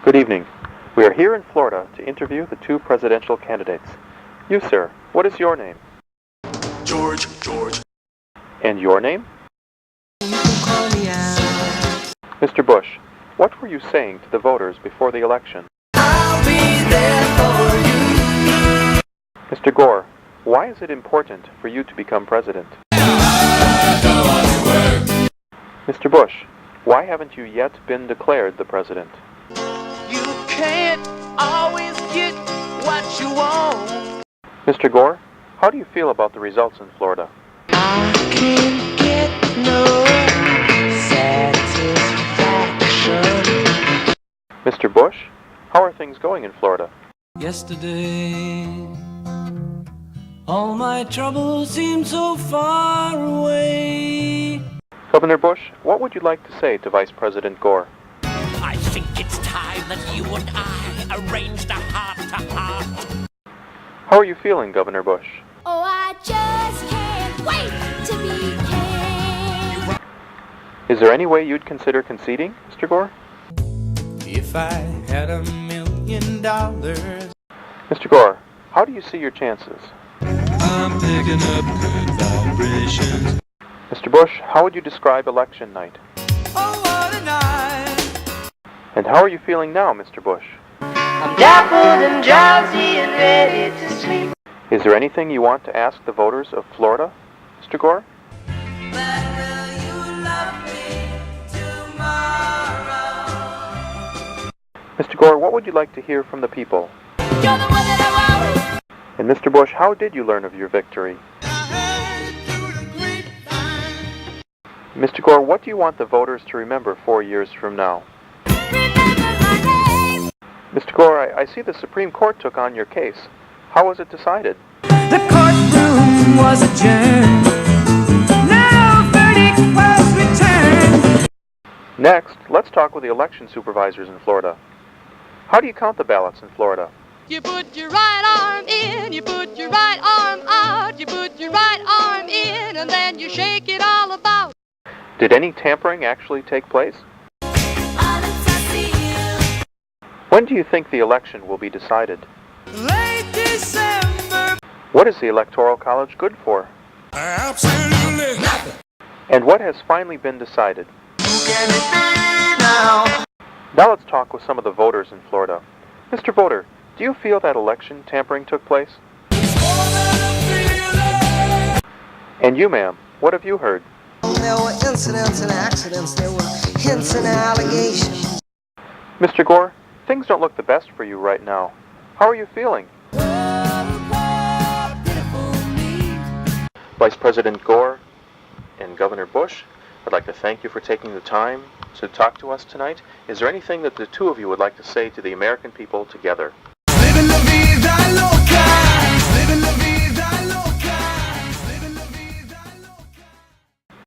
Good evening. We are here in Florida to interview the two presidential candidates. You, sir, what is your name? George. And your name? You can call me out. Mr. Bush, what were you saying to the voters before the election? I'll be there for you. Mr. Gore, why is it important for you to become president? Mr. Bush, why haven't you yet been declared the president? You can't always get what you want. Mr. Gore, how do you feel about the results in Florida? I can't get no satisfaction. Mr. Bush, how are things going in Florida? Yesterday, all my troubles seem so far away. Governor Bush, what would you like to say to Vice President Gore? I think it's time that you and I arranged a heart-to-heart. How are you feeling, Governor Bush? Oh, I just can't wait to be king. Is there any way you'd consider conceding, Mr. Gore? If I had $1 million, Mr. Gore, how do you see your chances? I'm picking up good vibrations. Mr. Bush, how would you describe election night? Oh, what a night! And how are you feeling now, Mr. Bush? I'm dappled and drowsy and ready to sleep. Is there anything you want to ask the voters of Florida, Mr. Gore? But will you love me tomorrow? Mr. Gore, what would you like to hear from the people? You're the one that I want. And Mr. Bush, how did you learn of your victory? Mr. Gore, what do you want the voters to remember 4 years from now? Remember my name. Mr. Gore, I see the Supreme Court took on your case. How was it decided? The courtroom was adjourned. No verdict was returned. Next, let's talk with the election supervisors in Florida. How do you count the ballots in Florida? You put your right arm in, you put your right arm out, you put your right arm in, and then you shake it all about. Did any tampering actually take place? All I see you. When do you think the election will be decided? Late December. What is the Electoral College good for? Absolutely nothing. And what has finally been decided? Who can it be now? Now let's talk with some of the voters in Florida. Mr. Voter, do you feel that election tampering took place? And you, ma'am, what have you heard? There were incidents and accidents. There were hints and allegations. Mr. Gore, things don't look the best for you right now. How are you feeling? Vice President Gore and Governor Bush, I'd like to thank you for taking the time to talk to us tonight. Is there anything that the two of you would like to say to the American people together?